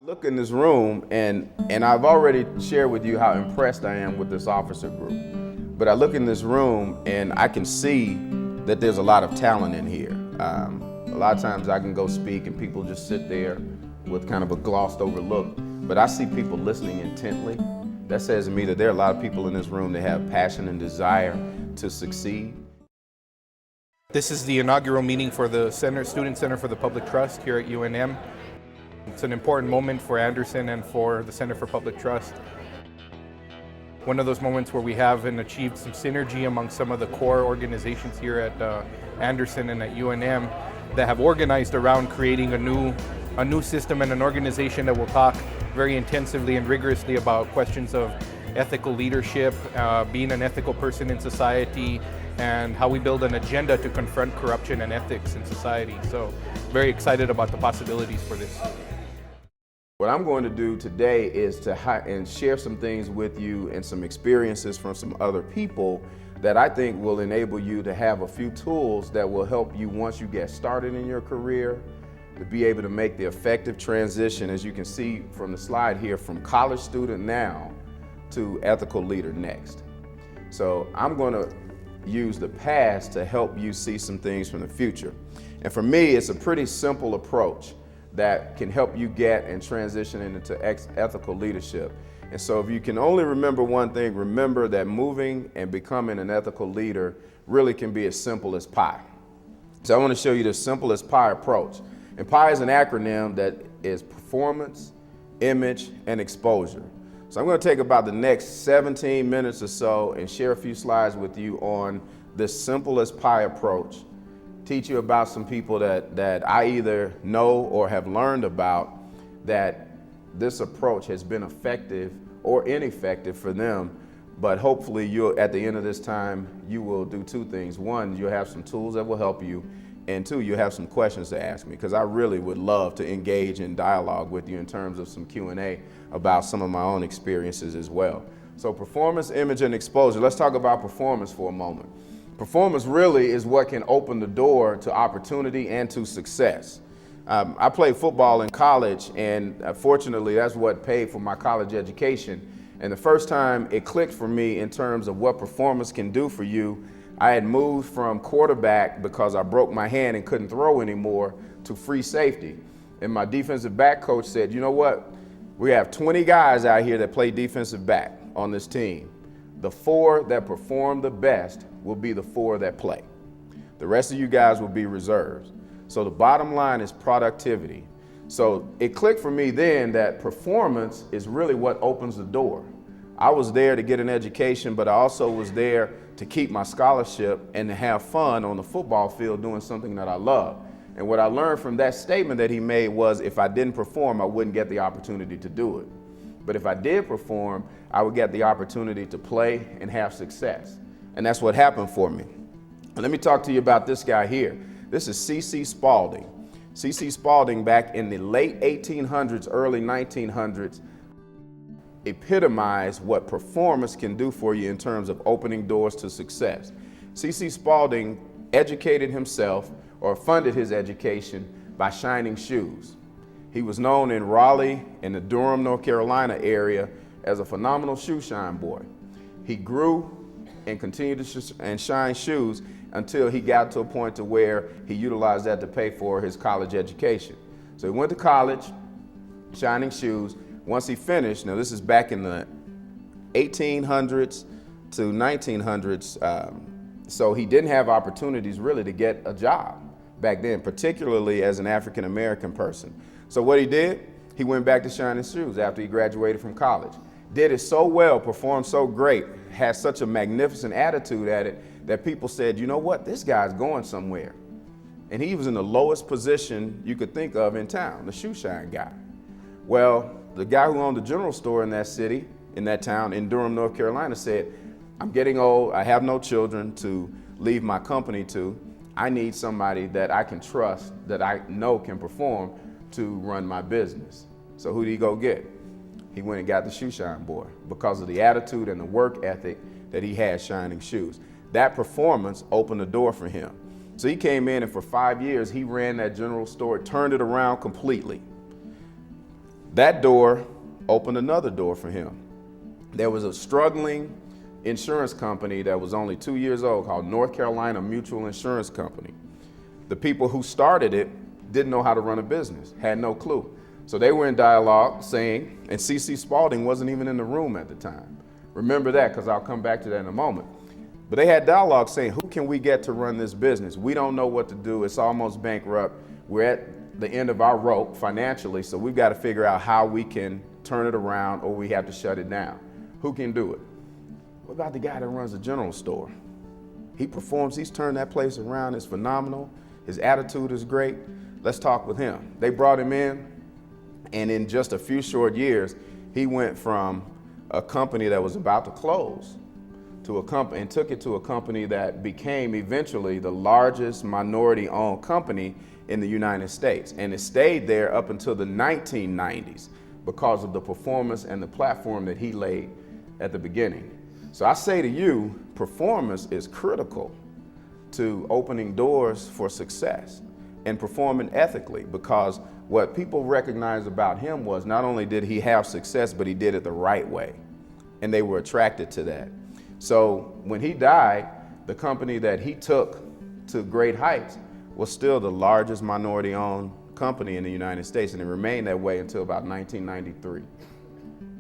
Look in this room, and I've already shared with you how impressed I am with this officer group. But I look in this room and I can see that there's a lot of talent in here. A lot of times I can go speak and people just sit there with kind of a glossed over look, but I see people listening intently. That says to me that there are a lot of people in this room that have passion and desire to succeed. This is the inaugural meeting for the Student Center for the Public Trust here at UNM. It's an important moment for Anderson and for the Center for Public Trust. One of those moments where we have and achieved some synergy among some of the core organizations here at Anderson and at UNM that have organized around creating a new system and an organization that will talk very intensively and rigorously about questions of ethical leadership, being an ethical person in society, and how we build an agenda to confront corruption and ethics in society. So very excited about the possibilities for this. What I'm going to do today is to share some things with you and some experiences from some other people that I think will enable you to have a few tools that will help you once you get started in your career to be able to make the effective transition, as you can see from the slide here, from college student now to ethical leader next. So I'm going to use the past to help you see some things from the future. And for me, it's a pretty simple approach that can help you get and transition into ethical leadership. And so if you can only remember one thing, remember that moving and becoming an ethical leader really can be as simple as PI. So I want to show you the simple as PI approach. And PI is an acronym that is performance, image, and exposure. So I'm going to take about the next 17 minutes or so and share a few slides with you on this simple as PI approach. Teach you about some people that I either know or have learned about that this approach has been effective or ineffective for them. But hopefully at the end of this time, you will do two things. One, you'll have some tools that will help you. And two, you'll have some questions to ask me, because I really would love to engage in dialogue with you in terms of some Q&A about some of my own experiences as well. So performance, image, and exposure. Let's talk about performance for a moment. Performance really is what can open the door to opportunity and to success. I played football in college, and fortunately that's what paid for my college education. And the first time it clicked for me in terms of what performance can do for you, I had moved from quarterback because I broke my hand and couldn't throw anymore to free safety. And my defensive back coach said, you know what? We have 20 guys out here that play defensive back on this team. The 4 that perform the best will be the 4 that play. The rest of you guys will be reserves. So the bottom line is productivity. So it clicked for me then that performance is really what opens the door. I was there to get an education, but I also was there to keep my scholarship and to have fun on the football field doing something that I love. And what I learned from that statement that he made was if I didn't perform, I wouldn't get the opportunity to do it. But if I did perform, I would get the opportunity to play and have success. And that's what happened for me. And let me talk to you about this guy here. This is C.C. Spalding. C.C. Spalding, back in the late 1800s, early 1900s, epitomized what performance can do for you in terms of opening doors to success. C.C. Spalding educated himself, or funded his education, by shining shoes. He was known in Raleigh and the Durham, North Carolina area as a phenomenal shoe shine boy. He grew and continued to shine shoes until he got to a point to where he utilized that to pay for his college education. So he went to college, shining shoes. Once he finished, now this is back in the 1800s to 1900s, so he didn't have opportunities really to get a job back then, particularly as an African American person. So what he did, he went back to shining shoes after he graduated from college. Did it so well, performed so great, had such a magnificent attitude at it that people said, you know what, this guy's going somewhere. And he was in the lowest position you could think of in town, the shoe shine guy. Well, the guy who owned the general store in that city, in that town, in Durham, North Carolina, said, I'm getting old, I have no children to leave my company to. I need somebody that I can trust, that I know can perform to run my business. So who did he go get? He went and got the shoe shine boy because of the attitude and the work ethic that he had shining shoes. That performance opened the door for him. So he came in, and for 5 years, he ran that general store, turned it around completely. That door opened another door for him. There was a struggling insurance company that was only 2 years old called North Carolina Mutual Insurance Company. The people who started it didn't know how to run a business, had no clue. So they were in dialogue saying, and C.C. Spalding wasn't even in the room at the time. Remember that, because I'll come back to that in a moment. But they had dialogue saying, who can we get to run this business? We don't know what to do. It's almost bankrupt. We're at the end of our rope financially, so we've got to figure out how we can turn it around or we have to shut it down. Who can do it? What about the guy that runs a general store? He performs, he's turned that place around, it's phenomenal. His attitude is great. Let's talk with him. They brought him in, and in just a few short years, he went from a company that was about to close to a company, and took it to a company that became eventually the largest minority-owned company in the United States. And it stayed there up until the 1990s because of the performance and the platform that he laid at the beginning. So I say to you, performance is critical to opening doors for success and performing ethically, because what people recognized about him was not only did he have success, but he did it the right way. And they were attracted to that. So when he died, the company that he took to great heights was still the largest minority-owned company in the United States, and it remained that way until about 1993.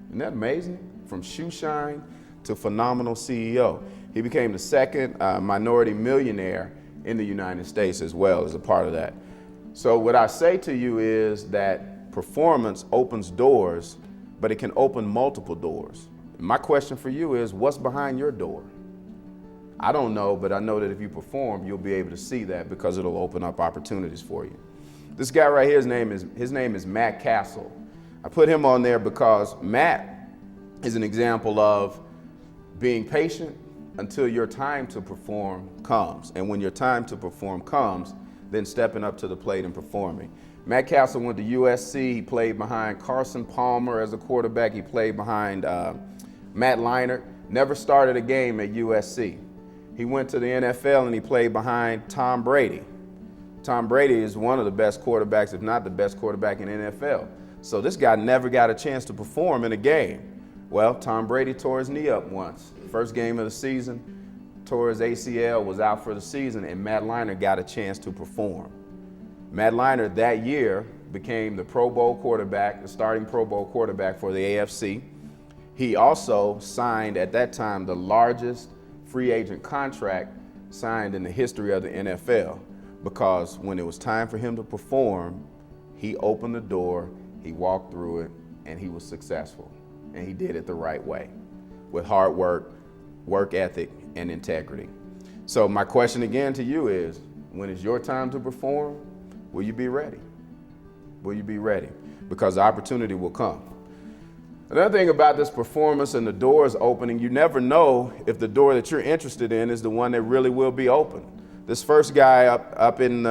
Isn't that amazing? From shoe shine to phenomenal CEO. He became the second minority millionaire in the United States as well as a part of that. So what I say to you is that performance opens doors, but it can open multiple doors. My question for you is, what's behind your door? I don't know, but I know that if you perform, you'll be able to see that because it'll open up opportunities for you. This guy right here, his name is Matt Castle. I put him on there because Matt is an example of being patient until your time to perform comes. And when your time to perform comes, then stepping up to the plate and performing. Matt Castle went to USC. He played behind Carson Palmer as a quarterback. He played behind Matt Leinart. Never started a game at USC. He went to the NFL and he played behind Tom Brady. Tom Brady is one of the best quarterbacks, if not the best quarterback in the NFL. So this guy never got a chance to perform in a game. Well, Tom Brady tore his knee up once. First game of the season, tore his ACL, was out for the season, and Matt Leinart got a chance to perform. Matt Leinart that year became the Pro Bowl quarterback, the starting Pro Bowl quarterback for the AFC. He also signed at that time the largest free agent contract signed in the history of the NFL, because when it was time for him to perform, he opened the door, he walked through it, and he was successful. And he did it the right way, with hard work, work ethic, and integrity. So my question again to you is, when it's your time to perform, will you be ready? Will you be ready? Because the opportunity will come. Another thing about this performance and the doors opening, you never know if the door that you're interested in is the one that really will be open. This first guy up in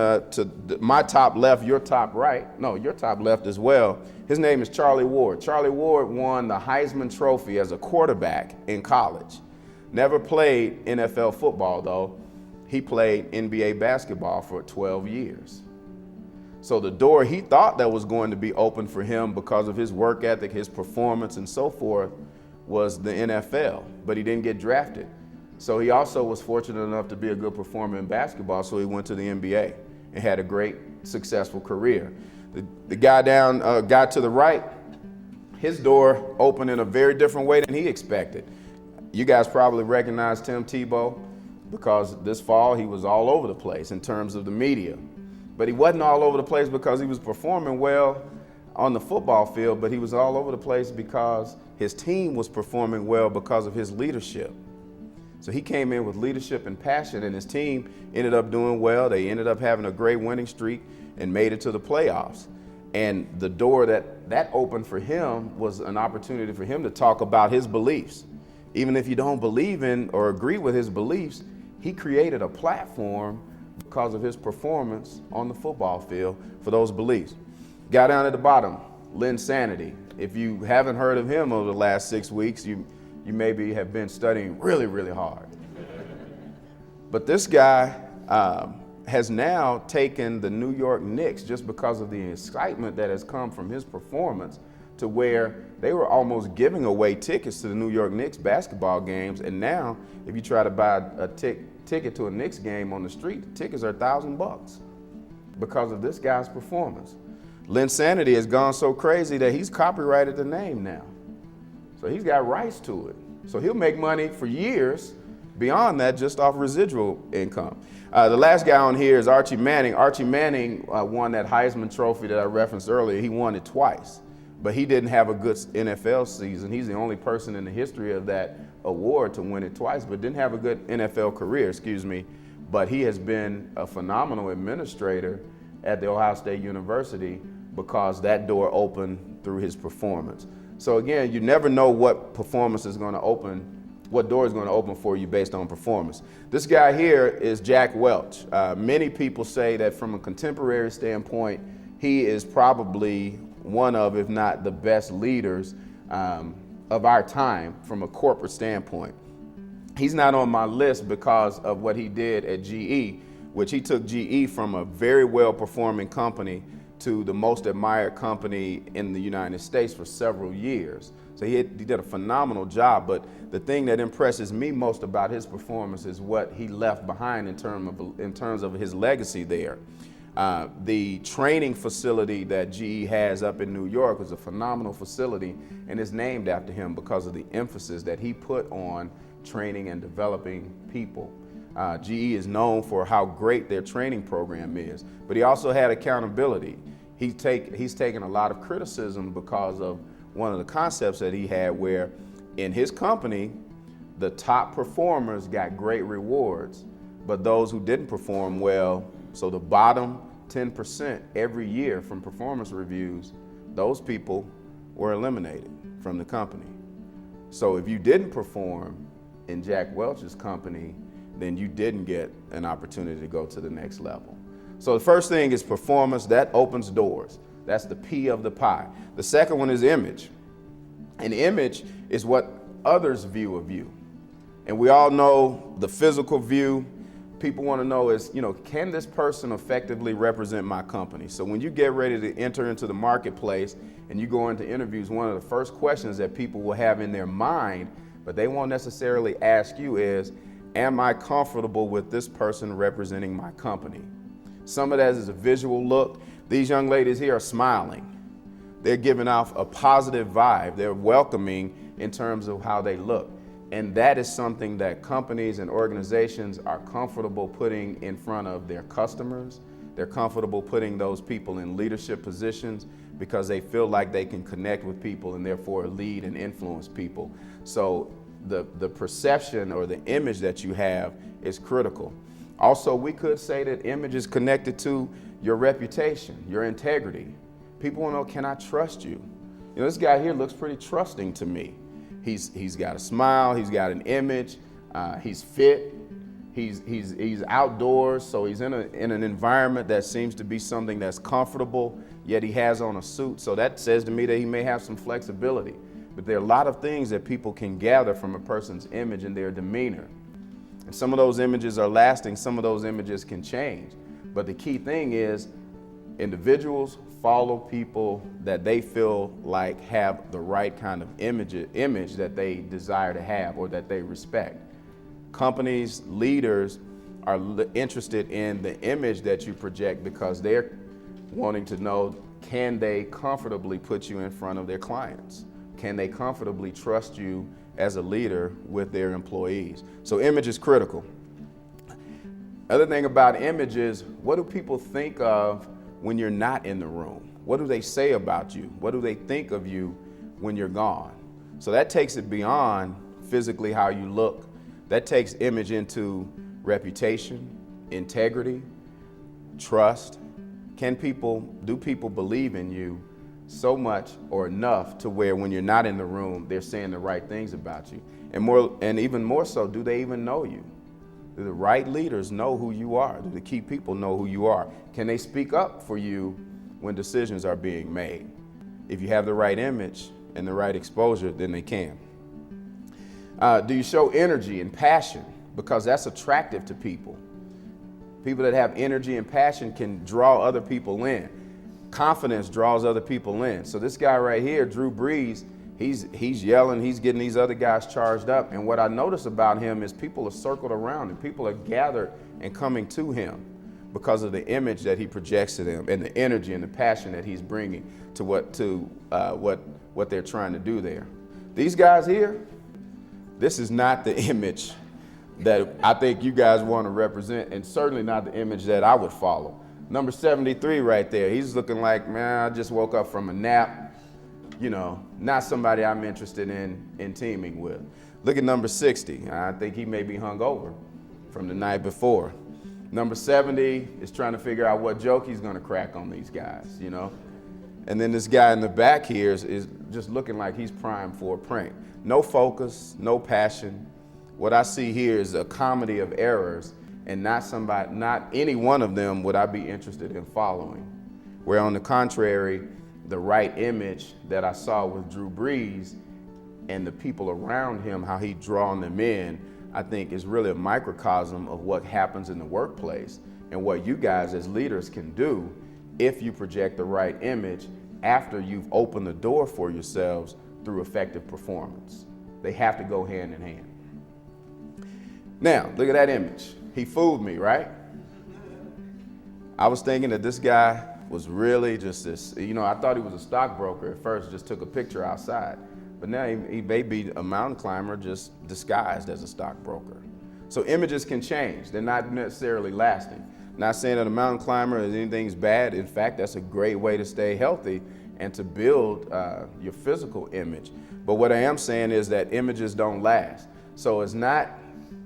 my top left, your top right, no, your top left as well, his name is Charlie Ward. Charlie Ward won the Heisman Trophy as a quarterback in college. Never played NFL football though. He played NBA basketball for 12 years. So the door he thought that was going to be open for him because of his work ethic, his performance and so forth was the NFL, but he didn't get drafted. So he also was fortunate enough to be a good performer in basketball, so he went to the NBA and had a great, successful career. The guy guy to the right, his door opened in a very different way than he expected. You guys probably recognize Tim Tebow because this fall he was all over the place in terms of the media. But he wasn't all over the place because he was performing well on the football field, but he was all over the place because his team was performing well because of his leadership. So he came in with leadership and passion, and his team ended up doing well. They ended up having a great winning streak and made it to the playoffs. And the door that opened for him was an opportunity for him to talk about his beliefs. Even if you don't believe in or agree with his beliefs, he created a platform because of his performance on the football field for those beliefs. Guy down at the bottom, Lynn Sanity. If you haven't heard of him over the last 6 weeks, you maybe have been studying really, really hard. But this guy has now taken the New York Knicks, just because of the excitement that has come from his performance, to where they were almost giving away tickets to the New York Knicks basketball games. And now, if you try to buy a ticket to a Knicks game on the street, the tickets are $1,000 because of this guy's performance. Linsanity has gone so crazy that he's copyrighted the name now. So he's got rights to it. So he'll make money for years beyond that just off residual income. The last guy on here is Archie Manning. Archie Manning won that Heisman Trophy that I referenced earlier. He won it twice, but he didn't have a good NFL season. He's the only person in the history of that award to win it twice, but didn't have a good NFL career, But he has been a phenomenal administrator at the Ohio State University because that door opened through his performance. So again, you never know what performance is going to open, what door is going to open for you based on performance. This guy here is Jack Welch. Many people say that from a contemporary standpoint, he is probably one of, if not the best leaders of our time from a corporate standpoint. He's not on my list because of what he did at GE, which he took GE from a very well-performing company to the most admired company in the United States for several years. So he did a phenomenal job, but the thing that impresses me most about his performance is what he left behind in terms of his legacy there. The training facility that GE has up in New York is a phenomenal facility, and is named after him because of the emphasis that he put on training and developing people. GE is known for how great their training program is, but he also had accountability. He's taken a lot of criticism because of one of the concepts that he had where in his company, the top performers got great rewards, but those who didn't perform well, so the bottom 10% every year from performance reviews, those people were eliminated from the company. So if you didn't perform in Jack Welch's company, then you didn't get an opportunity to go to the next level. So the first thing is performance. That opens doors. That's the P of the pie. The second one is image. And image is what others view of you. And we all know the physical view. People want to know is, can this person effectively represent my company? So when you get ready to enter into the marketplace and you go into interviews, one of the first questions that people will have in their mind, but they won't necessarily ask you is, am I comfortable with this person representing my company? Some of that is a visual look. These young ladies here are smiling. They're giving off a positive vibe. They're welcoming in terms of how they look. And that is something that companies and organizations are comfortable putting in front of their customers. They're comfortable putting those people in leadership positions because they feel like they can connect with people and therefore lead and influence people. So the perception or the image that you have is critical. Also, we could say that image is connected to your reputation, your integrity. People want to know, can I trust you? This guy here looks pretty trusting to me. He's got a smile, he's got an image, he's fit, he's outdoors, so he's in an environment that seems to be something that's comfortable, yet he has on a suit. So that says to me that he may have some flexibility. But there are a lot of things that people can gather from a person's image and their demeanor. And some of those images are lasting, some of those images can change. But the key thing is individuals follow people that they feel like have the right kind of image that they desire to have or that they respect. Companies, leaders are interested in the image that you project because they're wanting to know, can they comfortably put you in front of their clients? Can they comfortably trust you as a leader with their employees? So image is critical. Other thing about image is, what do people think of when you're not in the room? What do they say about you? What do they think of you when you're gone? So that takes it beyond physically how you look. That takes image into reputation, integrity, trust. Do people believe in you so much or enough to where when you're not in the room, they're saying the right things about you? And even more so, do they even know you? Do the right leaders know who you are? Do the key people know who you are? Can they speak up for you when decisions are being made? If you have the right image and the right exposure, then they can. Do you show energy and passion? Because that's attractive to people. People that have energy and passion can draw other people in. confidence draws other people in. So this guy right here, Drew Brees, he's yelling, he's getting these other guys charged up. And what I notice about him is people are circled around and people are gathered and coming to him because of the image that he projects to them and the energy and the passion that he's bringing to what they're trying to do there. These guys here, this is not the image that I think you guys want to represent, and certainly not the image that I would follow. Number 73 right there, he's looking like, man, I just woke up from a nap, you know, not somebody I'm interested in teaming with. Look at number 60. I think he may be hungover from the night before. Number 70 is trying to figure out what joke he's going to crack on these guys, you know. And then this guy in the back here is just looking like he's primed for a prank. No focus, no passion. What I see here is a comedy of errors, and not any one of them would I be interested in following. Where on the contrary, the right image that I saw with Drew Brees and the people around him, how he drawn them in, I think is really a microcosm of what happens in the workplace and what you guys as leaders can do if you project the right image after you've opened the door for yourselves through effective performance. They have to go hand in hand. Now, look at that image. He fooled me, right? I was thinking that this guy was really just this, you know, I thought he was a stockbroker at first, just took a picture outside. But now he may be a mountain climber just disguised as a stockbroker. So images can change. They're not necessarily lasting. Not saying that a mountain climber is anything's bad. In fact, that's a great way to stay healthy and to build your physical image. But what I am saying is that images don't last. So it's not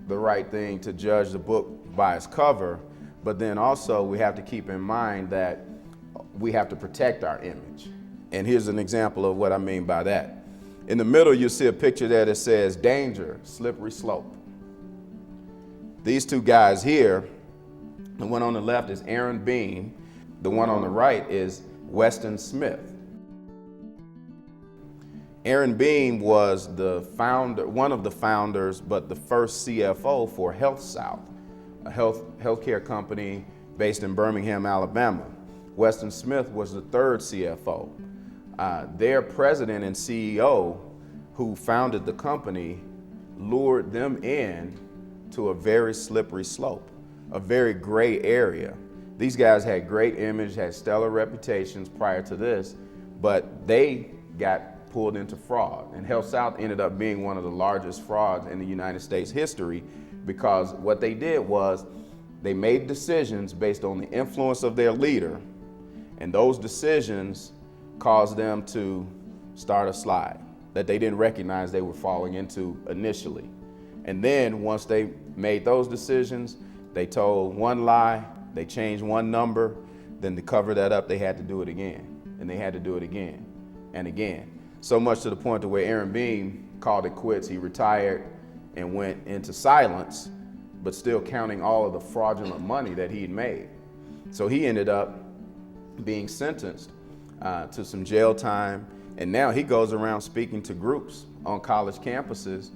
the right thing to judge the book by its cover, but then also we have to keep in mind that we have to protect our image. And here's an example of what I mean by that. In the middle, you'll see a picture there that says, danger, slippery slope. These two guys here, the one on the left is Aaron Bean, the one on the right is Weston Smith. Aaron Bean was the founder, one of the founders, but the first CFO for HealthSouth, a healthcare company based in Birmingham, Alabama. Weston Smith was the third CFO. Their president and CEO, who founded the company, lured them in to a very slippery slope, a very gray area. These guys had great image, had stellar reputations prior to this, but they got pulled into fraud. And HealthSouth ended up being one of the largest frauds in the United States history, because what they did was they made decisions based on the influence of their leader, and those decisions caused them to start a slide that they didn't recognize they were falling into initially. And then once they made those decisions, they told one lie, they changed one number, then to cover that up, they had to do it again. And they had to do it again and again. So much to the point to where Aaron Bean called it quits. He retired and went into silence, but still counting all of the fraudulent money that he'd made. So he ended up being sentenced to some jail time, and now he goes around speaking to groups on college campuses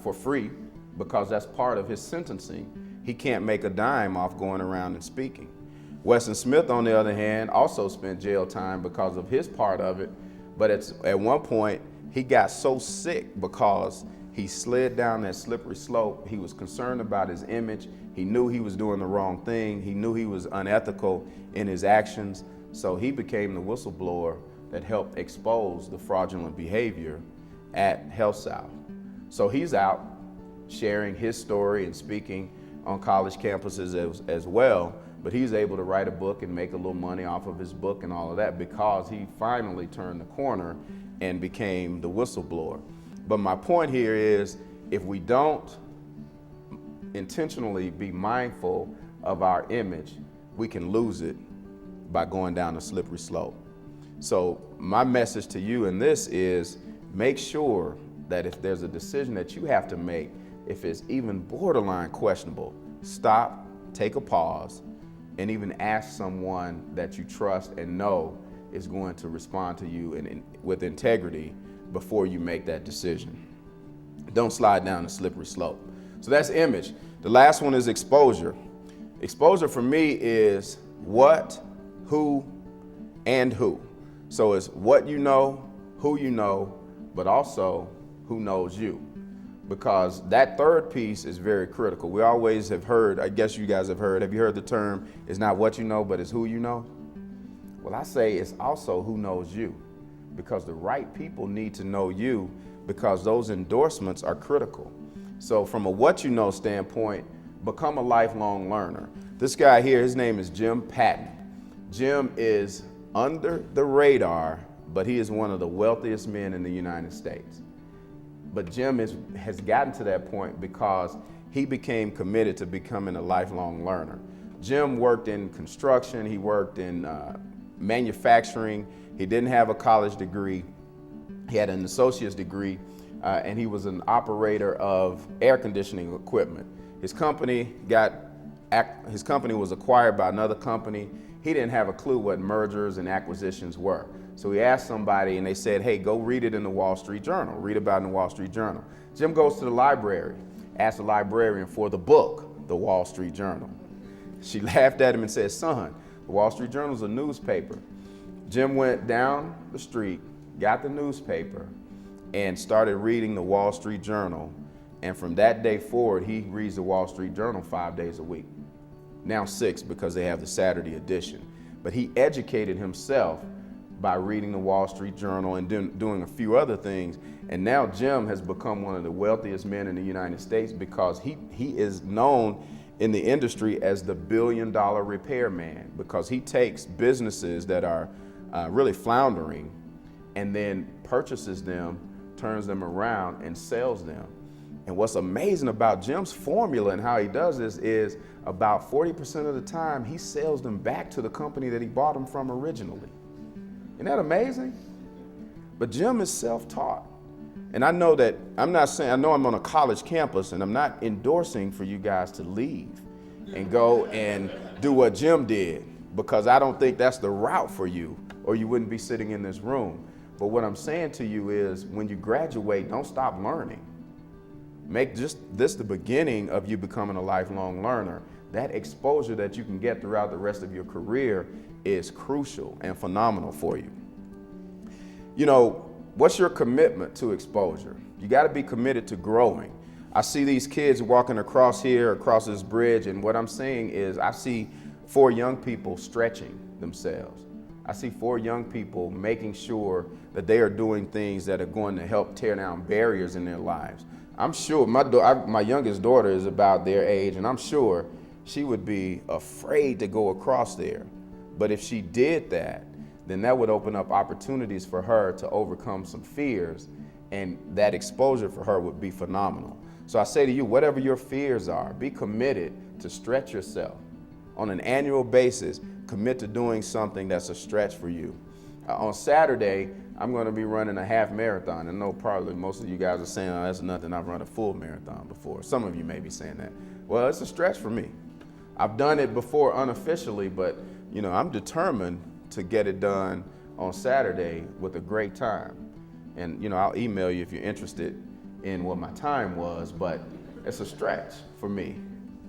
for free, because that's part of his sentencing. He can't make a dime off going around and speaking. Weston Smith, on the other hand, also spent jail time because of his part of it, but at one point he got so sick because he slid down that slippery slope. He was concerned about his image. He knew he was doing the wrong thing. He knew he was unethical in his actions. So he became the whistleblower that helped expose the fraudulent behavior at HealthSouth. So he's out sharing his story and speaking on college campuses as well, but he's able to write a book and make a little money off of his book and all of that because he finally turned the corner and became the whistleblower. But my point here is, if we don't intentionally be mindful of our image, we can lose it by going down a slippery slope. So my message to you in this is, make sure that if there's a decision that you have to make, if it's even borderline questionable, stop, take a pause, and even ask someone that you trust and know is going to respond to you with integrity before you make that decision. Don't slide down a slippery slope. So that's image. The last one is exposure. Exposure for me is what, who, and who. So it's what you know, who you know, but also who knows you. Because that third piece is very critical. We always have heard, I guess you guys have you heard the term, it's not what you know, but it's who you know? Well, I say it's also who knows you, because the right people need to know you, because those endorsements are critical. So from a what you know standpoint, become a lifelong learner. This guy here, his name is Jim Patton. Jim is under the radar, but he is one of the wealthiest men in the United States. But Jim has gotten to that point because he became committed to becoming a lifelong learner. Jim worked in construction, he worked in manufacturing, he didn't have a college degree, he had an associate's degree, and he was an operator of air conditioning equipment. His company was acquired by another company. He didn't have a clue what mergers and acquisitions were. So he asked somebody and they said, hey, go read it in the Wall Street Journal, read about it in the Wall Street Journal. Jim goes to the library, asks the librarian for the book, the Wall Street Journal. She laughed at him and said, son, the Wall Street Journal is a newspaper. Jim went down the street, got the newspaper, and started reading the Wall Street Journal. And from that day forward, he reads the Wall Street Journal 5 days a week. Now 6 because they have the Saturday edition. But he educated himself by reading the Wall Street Journal and doing a few other things. And now Jim has become one of the wealthiest men in the United States because he is known in the industry as the billion-dollar repairman, because he takes businesses that are really floundering and then purchases them, turns them around and sells them. And what's amazing about Jim's formula and how he does this is about 40% of the time he sells them back to the company that he bought them from originally. Isn't that amazing? But Jim is self-taught. And I know that, I know I'm on a college campus and I'm not endorsing for you guys to leave and go and do what Jim did, because I don't think that's the route for you, or you wouldn't be sitting in this room. But what I'm saying to you is, when you graduate, don't stop learning. Make just this the beginning of you becoming a lifelong learner. That exposure that you can get throughout the rest of your career is crucial and phenomenal for you. You know, what's your commitment to exposure? You got to be committed to growing. I see these kids walking across this bridge, and what I'm seeing is I see 4 young people stretching themselves. I see 4 young people making sure that they are doing things that are going to help tear down barriers in their lives. I'm sure my youngest daughter is about their age, and I'm sure she would be afraid to go across there. But if she did that, then that would open up opportunities for her to overcome some fears, and that exposure for her would be phenomenal. So I say to you, whatever your fears are, be committed to stretch yourself. On an annual basis, commit to doing something that's a stretch for you. On Saturday, I'm going to be running a half marathon. I know probably most of you guys are saying, oh, that's nothing, I've run a full marathon before. Some of you may be saying that. Well, it's a stretch for me. I've done it before unofficially, but you know, I'm determined to get it done on Saturday with a great time. And you know, I'll email you if you're interested in what my time was, but it's a stretch for me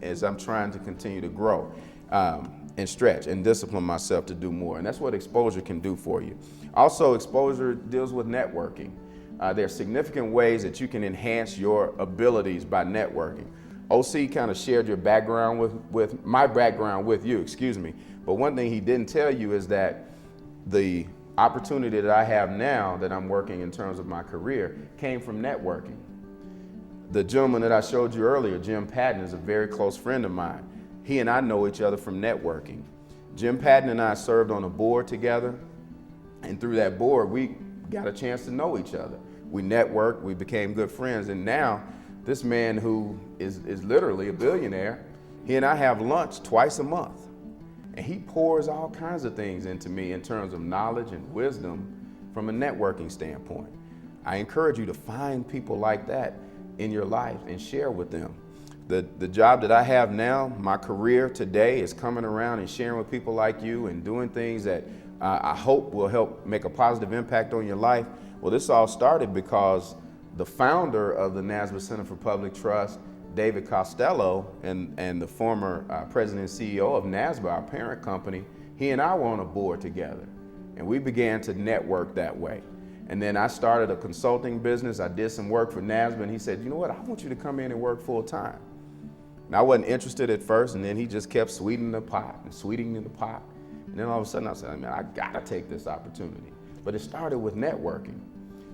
as I'm trying to continue to grow and stretch and discipline myself to do more. And that's what exposure can do for you. Also, exposure deals with networking. There are significant ways that you can enhance your abilities by networking. OC kind of shared your background with my background with you, excuse me. But one thing he didn't tell you is that the opportunity that I have now that I'm working in terms of my career came from networking. The gentleman that I showed you earlier, Jim Patton, is a very close friend of mine. He and I know each other from networking. Jim Patton and I served on a board together, and through that board, we got a chance to know each other. We networked, we became good friends, and now this man who is literally a billionaire, he and I have lunch twice a month. And he pours all kinds of things into me in terms of knowledge and wisdom from a networking standpoint. I encourage you to find people like that in your life and share with them. The job that I have now, my career today, is coming around and sharing with people like you and doing things that I hope will help make a positive impact on your life. Well, this all started because the founder of the NASBA Center for Public Trust, David Costello, and the former president and CEO of NASBA, our parent company, he and I were on a board together. And we began to network that way. And then I started a consulting business. I did some work for NASBA, and he said, you know what, I want you to come in and work full time. And I wasn't interested at first, and then he just kept sweetening the pot and sweetening the pot. And then all of a sudden I said, man, I gotta take this opportunity. But it started with networking.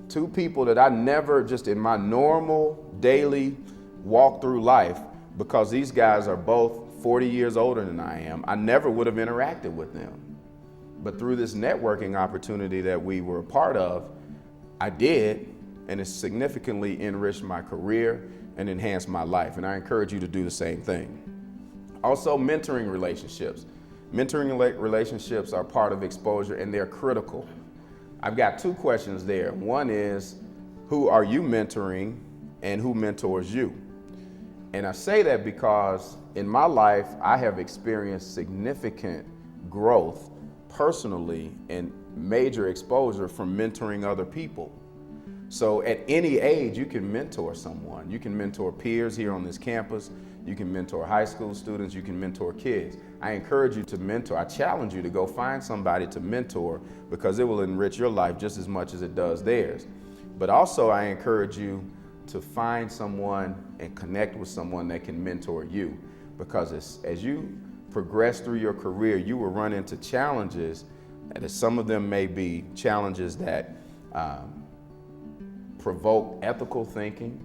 Two people that I never, just in my normal daily walk through life, because these guys are both 40 years older than I am, I never would have interacted with them. But through this networking opportunity that we were a part of, I did, and it significantly enriched my career and enhanced my life. And I encourage you to do the same thing. Also, mentoring relationships. Mentoring relationships are part of exposure, and they're critical. I've got two questions there. One is, who are you mentoring and who mentors you? And I say that because in my life, I have experienced significant growth personally and major exposure from mentoring other people. So at any age, you can mentor someone. You can mentor peers here on this campus. You can mentor high school students. You can mentor kids. I encourage you to mentor. I challenge you to go find somebody to mentor, because it will enrich your life just as much as it does theirs. But also I encourage you to find someone and connect with someone that can mentor you, because as you progress through your career, you will run into challenges, and some of them may be challenges that provoke ethical thinking.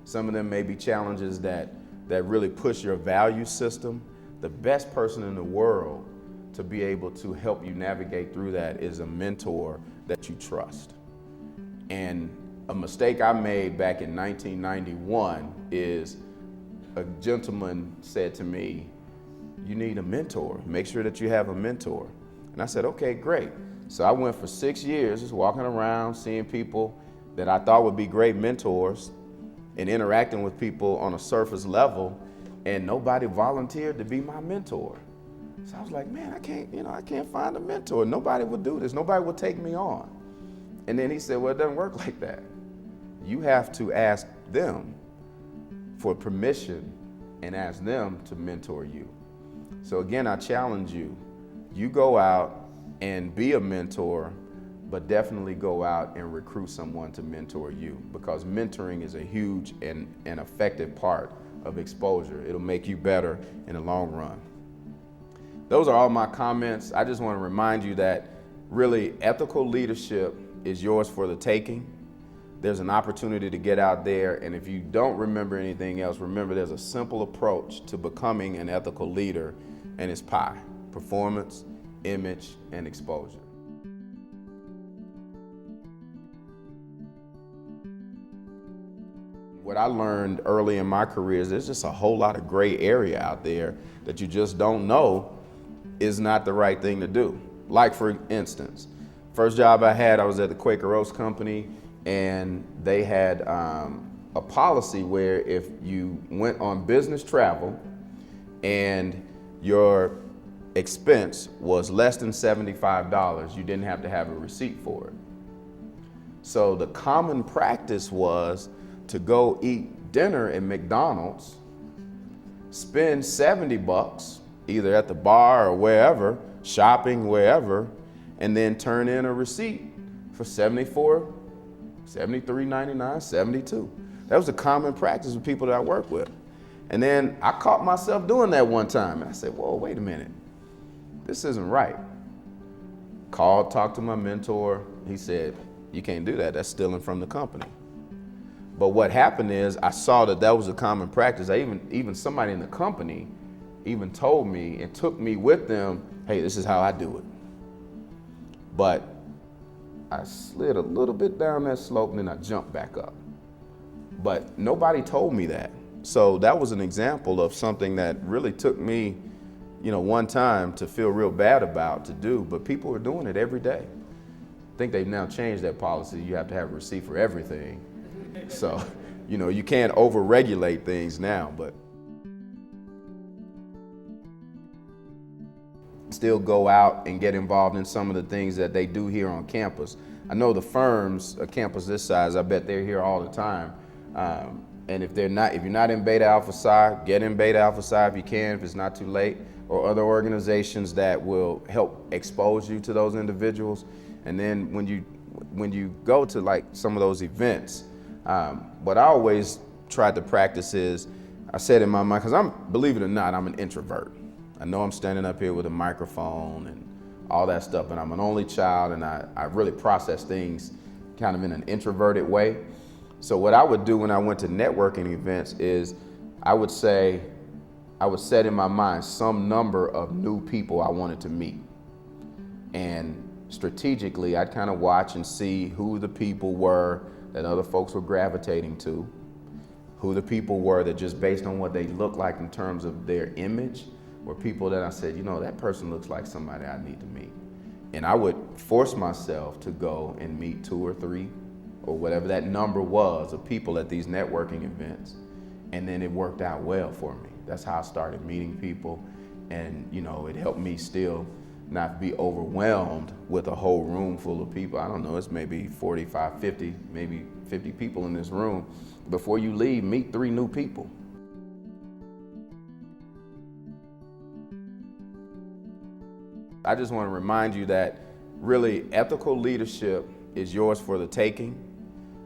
Some of them may be challenges that really push your value system. The best person in the world to be able to help you navigate through that is a mentor that you trust. And a mistake I made back in 1991 is a gentleman said to me, you need a mentor. Make sure that you have a mentor. And I said, okay, great. So I went for 6 years just walking around, seeing people that I thought would be great mentors and interacting with people on a surface level, and nobody volunteered to be my mentor. So I was like, man, I can't find a mentor. Nobody would do this. Nobody would take me on. And then he said, well, it doesn't work like that. You have to ask them for permission and ask them to mentor you. So again, I challenge you, you go out and be a mentor, but definitely go out and recruit someone to mentor you, because mentoring is a huge and effective part of exposure. It'll make you better in the long run. Those are all my comments. I just want to remind you that really ethical leadership is yours for the taking. There's an opportunity to get out there, and if you don't remember anything else, remember there's a simple approach to becoming an ethical leader, and it's PI: performance, image, and exposure. What I learned early in my career is there's just a whole lot of gray area out there that you just don't know is not the right thing to do. Like, for instance, first job I had, I was at the Quaker Oats Company, and they had a policy where if you went on business travel and your expense was less than $75, you didn't have to have a receipt for it. So the common practice was to go eat dinner at McDonald's, spend $70, either at the bar or wherever, shopping, wherever, and then turn in a receipt for $74, $73.99, $72. That was a common practice with people that I work with. And then I caught myself doing that one time, and I said, whoa, wait a minute, this isn't right. Called, talked to my mentor. He said, you can't do that, that's stealing from the company. But what happened is I saw that that was a common practice. Even somebody in the company even told me and took me with them, hey, this is how I do it. But I slid a little bit down that slope and then I jumped back up. But nobody told me that. So that was an example of something that really took me, one time to feel real bad about to do, but people are doing it every day. I think they've now changed that policy. You have to have a receipt for everything. So, you can't over-regulate things now, but still go out and get involved in some of the things that they do here on campus. I know the firms, a campus this size, I bet they're here all the time. And if you're not in Beta Alpha Psi, get in Beta Alpha Psi if you can, if it's not too late, or other organizations that will help expose you to those individuals. And then when you go to like some of those events, what I always tried to practice is, I said in my mind, because believe it or not, I'm an introvert. I know I'm standing up here with a microphone and all that stuff, and I'm an only child, and I really process things kind of in an introverted way. So what I would do when I went to networking events is I would set in my mind some number of new people I wanted to meet. And strategically, I'd kind of watch and see who the people were that other folks were gravitating to, who the people were that just based on what they looked like in terms of their image, were people that I said, you know, that person looks like somebody I need to meet. And I would force myself to go and meet 2 or 3 or whatever that number was of people at these networking events. And then it worked out well for me. That's how I started meeting people. And you know, it helped me still not be overwhelmed with a whole room full of people. I don't know, it's maybe 45, 50, maybe 50 people in this room. Before you leave, meet 3 new people. I just want to remind you that really ethical leadership is yours for the taking.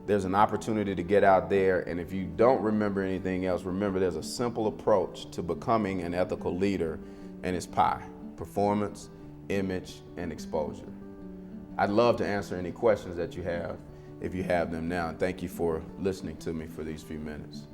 There's an opportunity to get out there, and if you don't remember anything else, remember there's a simple approach to becoming an ethical leader, and it's PI: performance, image, and exposure. I'd love to answer any questions that you have, if you have them now, and thank you for listening to me for these few minutes.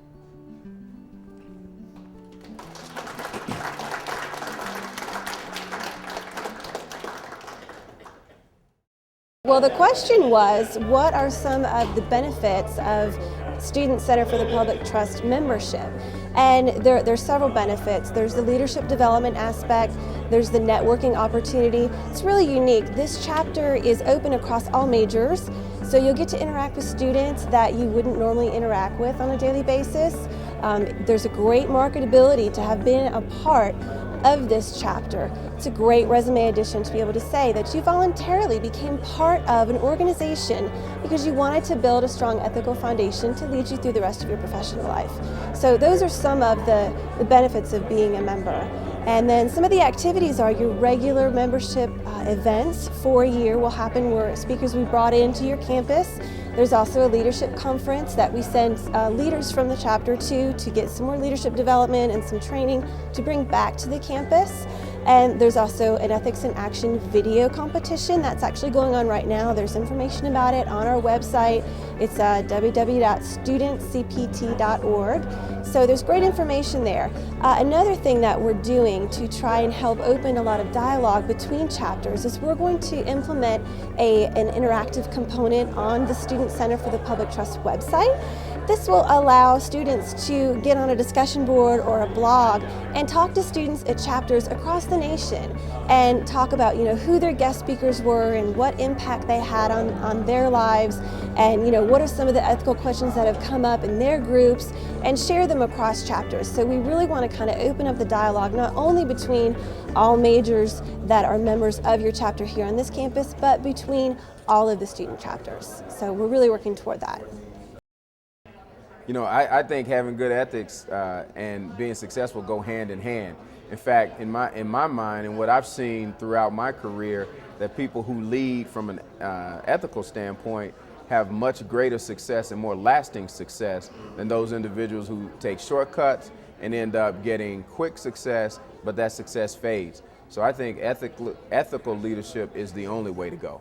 Well, the question was, what are some of the benefits of Student Center for the Public Trust membership? And there's several benefits. There's the leadership development aspect, there's the networking opportunity. It's really unique. This chapter is open across all majors, so you'll get to interact with students that you wouldn't normally interact with on a daily basis. There's a great marketability to have been a part of this chapter. It's a great resume addition to be able to say that you voluntarily became part of an organization because you wanted to build a strong ethical foundation to lead you through the rest of your professional life. So those are some of the benefits of being a member. And then some of the activities are your regular membership events for a year will happen where speakers we brought into your campus. There's also a leadership conference that we send leaders from the chapter to get some more leadership development and some training to bring back to the campus. And there's also an Ethics in Action video competition that's actually going on right now. There's information about it on our website. It's www.studentcpt.org. So there's great information there. Another thing that we're doing to try and help open a lot of dialogue between chapters is we're going to implement an interactive component on the Student Center for the Public Trust website. This will allow students to get on a discussion board or a blog and talk to students at chapters across the nation and talk about, you know, who their guest speakers were and what impact they had on their lives, and, you know, what are some of the ethical questions that have come up in their groups, and share them across chapters. So we really want to kind of open up the dialogue not only between all majors that are members of your chapter here on this campus, but between all of the student chapters. So we're really working toward that. You know, I think having good ethics and being successful go hand in hand. In fact, in my mind, and what I've seen throughout my career, that people who lead from an ethical standpoint have much greater success and more lasting success than those individuals who take shortcuts and end up getting quick success, but that success fades. So I think ethical leadership is the only way to go.